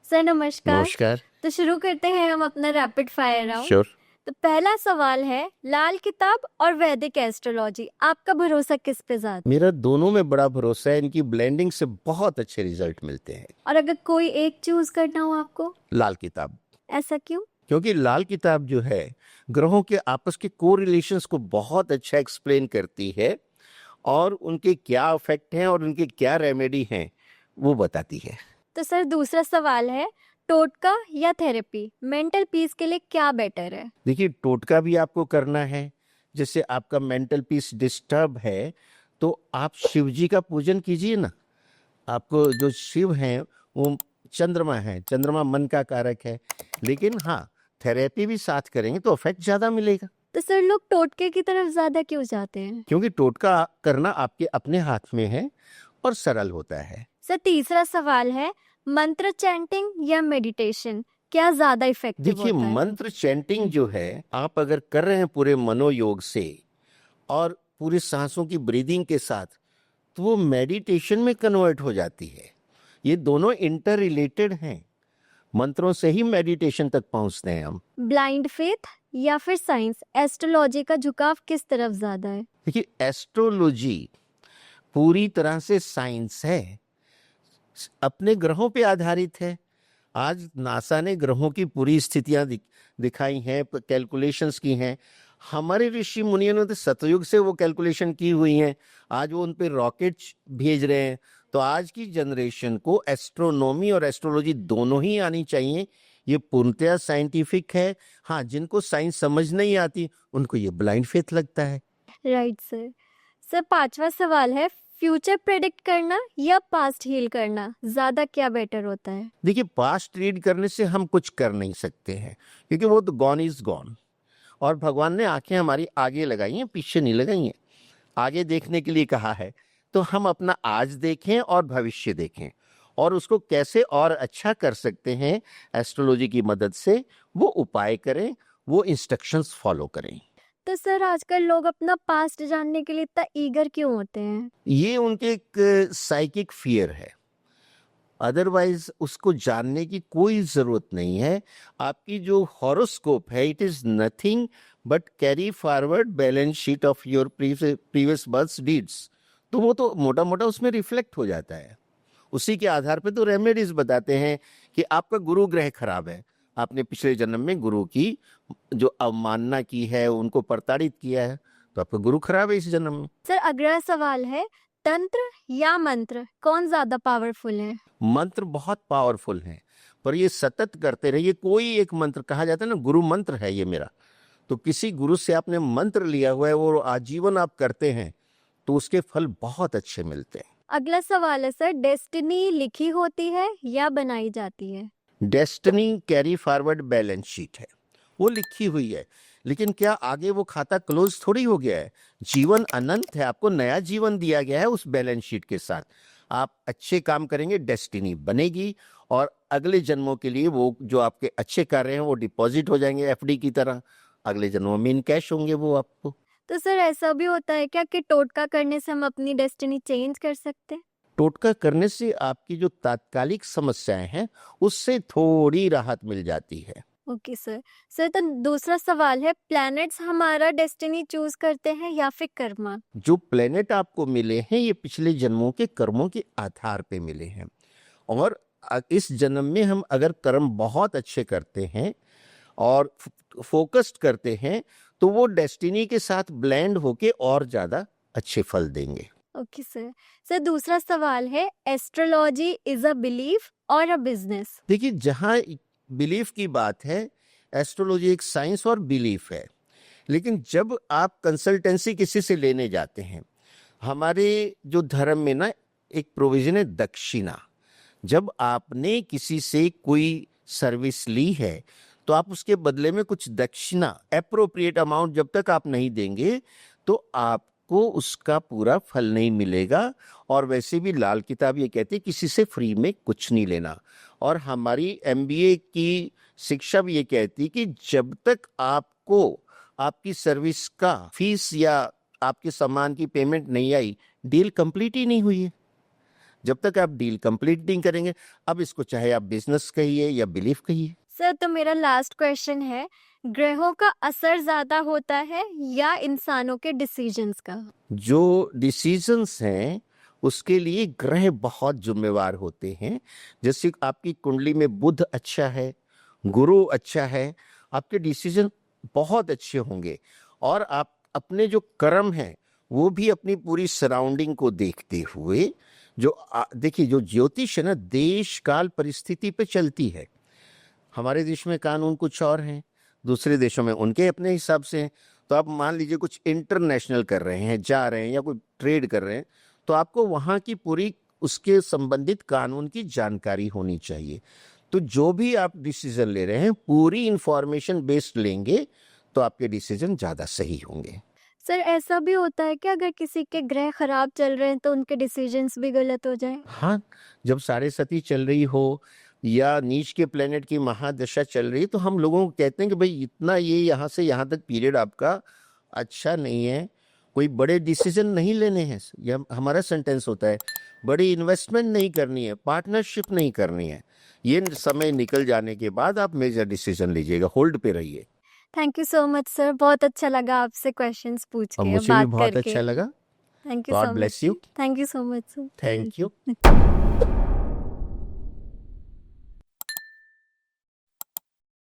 Sir नमस्कार। नमस्कार। तो शुरू करते हैं हम अपना रैपिड फायर राउंड। श्योर। तो पहला सवाल है, लाल किताब और वैदिक एस्ट्रोलॉजी, आपका भरोसा किस पे ज्यादा? मेरा दोनों में बड़ा भरोसा है, इनकी ब्लेंडिंग से बहुत अच्छे रिजल्ट मिलते हैं। और अगर कोई एक चूज करना हो आपको, लाल किताब, ऐसा क्यों? क्योंकि लाल किताब जो है ग्रहों के आपस के को रिलेशंस को बहुत अच्छा एक्सप्लेन करती है और उनके क्या इफेक्ट हैं और उनके क्या रेमेडी हैं वो बताती है। तो सर दूसरा सवाल है, टोटका या थेरेपी, मेंटल पीस के लिए क्या बेटर है? देखिए, टोटका भी आपको करना है। जैसे आपका मेंटल पीस डिस्टर्ब है तो आप शिव जी का पूजन कीजिए ना। आपको जो शिव हैं वो चंद्रमा है, चंद्रमा मन का कारक है। लेकिन हाँ, थेरेपी भी साथ करेंगे तो इफेक्ट ज्यादा मिलेगा। तो सर लोग टोटके की तरफ ज्यादा क्यों जाते हैं? क्योंकि टोटका करना आपके अपने हाथ में है और सरल होता है। सर तीसरा सवाल है, मंत्र चैंटिंग या मेडिटेशन, क्या ज्यादा इफेक्टिव देखिए, होता है? मंत्र चैंटिंग जो है आप अगर कर रहे हैं पूरे मनोयोग से और पूरी सांसों की ब्रीदिंग के साथ, तो वो मेडिटेशन में कन्वर्ट हो जाती है। ये दोनों इंटर रिलेटेड हैं। मंत्रों से ही मेडिटेशन तक पहुंचते हैं हम। ब्लाइंड फेथ या फिर साइंस, एस्ट्रोलॉजी का झुकाव किस तरफ ज्यादा है? देखिए, एस्ट्रोलॉजी पूरी तरह से साइंस है, अपने ग्रहों पे आधारित है। आज नासा ने ग्रहों की पूरी स्थितियां दिखाई हैं, कैलकुलेशंस की हैं। हमारे ऋषि मुनियों ने तो सतयुग से वो कैलकुलेशन की हुई हैं। आज वो उन पे रॉकेट भेज रहे हैं। तो आज की जनरेशन को एस्ट्रोनॉमी और एस्ट्रोलॉजी दोनों ही आनी चाहिए। ये पूर्णतया साइंटिफिक है। हाँ, जिनको साइंस समझ नहीं आती उनको ये ब्लाइंड फेथ लगता है। Right sir. सर पांचवा सवाल है, फ्यूचर प्रेडिक्ट करना या पास्ट हील करना, ज्यादा क्या बेटर होता है? देखिए, पास्ट रीड करने से हम कुछ कर नहीं सकते हैं, क्योंकि वो तो गॉन इज गॉन। और भगवान ने आंखें हमारी आगे लगाई हैं, पीछे नहीं लगाई हैं। आगे देखने के लिए कहा है, तो हम अपना आज देखें और भविष्य देखें और उसको कैसे और अच्छा कर सकते हैं एस्ट्रोलॉजी की मदद से, वो उपाय करें, वो इंस्ट्रक्शंस फॉलो करें। तो सर आजकल लोग अपना पास्ट जानने के लिए इतना ईगर क्यों होते हैं? ये उनके एक साइकिक फियर है, अदरवाइज उसको जानने की कोई जरूरत नहीं है। आपकी जो हॉरोस्कोप है, it is nothing but carry forward balance sheet of your previous birth deeds. तो वो तो मोटा मोटा उसमें रिफ्लेक्ट हो जाता है। उसी के आधार पे तो रेमेडीज बताते हैं कि आपका गुरु ग्रह खराब है, आपने पिछले जन्म में गुरु की जो अवमानना की है, उनको प्रताड़ित किया है, तो आपका गुरु खराब है इस जन्म में। सर अगला सवाल है, तंत्र या मंत्र, कौन ज्यादा पावरफुल है? मंत्र बहुत पावरफुल हैं, पर ये सतत करते रहिए। कोई एक मंत्र, कहा जाता है ना गुरु मंत्र है ये मेरा, तो किसी गुरु से आपने मंत्र लिया हुआ है, वो आजीवन आप करते हैं, तो उसके फल बहुत अच्छे मिलते हैं। अगला सवाल है सर, डेस्टिनी लिखी होती है या बनाई जाती है? Destiny carry forward balance sheet है, वो लिखी हुई है, लेकिन क्या आगे वो खाता क्लोज थोड़ी हो गया है। जीवन अनंत है, आपको नया जीवन दिया गया है उस बैलेंस शीट के साथ। आप अच्छे काम करेंगे, डेस्टिनी बनेगी और अगले जन्मों के लिए वो जो आपके अच्छे कार्य हैं वो डिपॉजिट हो जाएंगे एफडी की तरह। अगले जन्मों में इन कैश होंगे वो आपको। तो सर ऐसा भी होता है क्या कि टोटका करने से हम अपनी डेस्टिनी चेंज कर सकते हैं? टोटका करने से आपकी जो तात्कालिक समस्याएं हैं उससे थोड़ी राहत मिल जाती है। Okay sir. सर तो दूसरा सवाल है, प्लैनेट्स हमारा डेस्टिनी चूज करते हैं या फिर कर्मा? जो प्लेनेट आपको मिले हैं ये पिछले जन्मों के कर्मों के आधार पे मिले हैं, और इस जन्म में हम अगर कर्म बहुत अच्छे करते हैं और फोकस्ड करते हैं तो वो डेस्टिनी के साथ ब्लेंड होके और ज्यादा अच्छे फल देंगे। Okay sir. सर दूसरा सवाल है, एस्ट्रोलॉजी इज अ बिलीफ और अ बिजनेस? देखिए, जहाँ बिलीफ की बात है, एस्ट्रोलॉजी एक साइंस और बिलीफ है। लेकिन जब आप कंसल्टेंसी किसी से लेने जाते हैं, हमारे जो धर्म में ना एक प्रोविजन है दक्षिणा। जब आपने किसी से कोई सर्विस ली है तो आप उसके बदले में कुछ दक्षिणा, एप्रोप्रिएट अमाउंट जब तक आप नहीं देंगे तो आपको उसका पूरा फल नहीं मिलेगा। और वैसे भी लाल किताब ये कहती है किसी से फ्री में कुछ नहीं लेना। और हमारी एमबीए की शिक्षा भी ये कहती है कि जब तक आपको आपकी सर्विस का फीस या आपके सामान की पेमेंट नहीं आई, डील कंप्लीट ही नहीं हुई है। जब तक आप डील कंप्लीट नहीं करेंगे, अब इसको चाहे आप बिजनेस कहिए या बिलीफ कहिए। सर तो मेरा लास्ट क्वेश्चन है, ग्रहों का असर ज्यादा होता है या इंसानों के डिसीजंस का? जो डिसीजंस हैं उसके लिए ग्रह बहुत जिम्मेवार होते हैं। जैसे आपकी कुंडली में बुध अच्छा है, गुरु अच्छा है, आपके डिसीजन बहुत अच्छे होंगे। और आप अपने जो कर्म हैं वो भी अपनी पूरी सराउंडिंग को देखते हुए, जो देखिए जो ज्योतिष है ना, देश काल परिस्थिति पे चलती है। हमारे देश में कानून कुछ और हैं, दूसरे देशों में उनके अपने हिसाब से हैं। तो आप मान लीजिए कुछ इंटरनेशनल कर रहे हैं, जा रहे हैं या कोई ट्रेड कर रहे हैं, तो आपको वहाँ की पूरी उसके संबंधित कानून की जानकारी होनी चाहिए। तो जो भी आप डिसीजन ले रहे हैं पूरी इंफॉर्मेशन बेस्ड लेंगे तो आपके डिसीजन ज़्यादा सही होंगे। सर ऐसा भी होता है कि अगर किसी के ग्रह खराब चल रहे हैं तो उनके डिसीजंस भी गलत हो जाए? हाँ, जब साढ़े सती चल रही हो या नीच के प्लेनेट की महादशा चल रही है तो हम लोगों को कहते हैं कि भाई इतना ये यहाँ से यहाँ तक पीरियड आपका अच्छा नहीं है, कोई बड़े डिसीजन नहीं लेने हैं। यह हमारा सेंटेंस होता है, बड़ी इन्वेस्टमेंट नहीं करनी है, पार्टनरशिप नहीं करनी है। ये समय निकल जाने के बाद आप मेजर डिसीजन लीजिएगा, होल्ड पे रहिए। Thank you so much sir, बहुत अच्छा लगा आपसे क्वेश्चंस पूछ और के, मुझे भी बात बहुत करके। अच्छा लगा। Thank you God so bless much. You. Thank you so much sir. Thank you.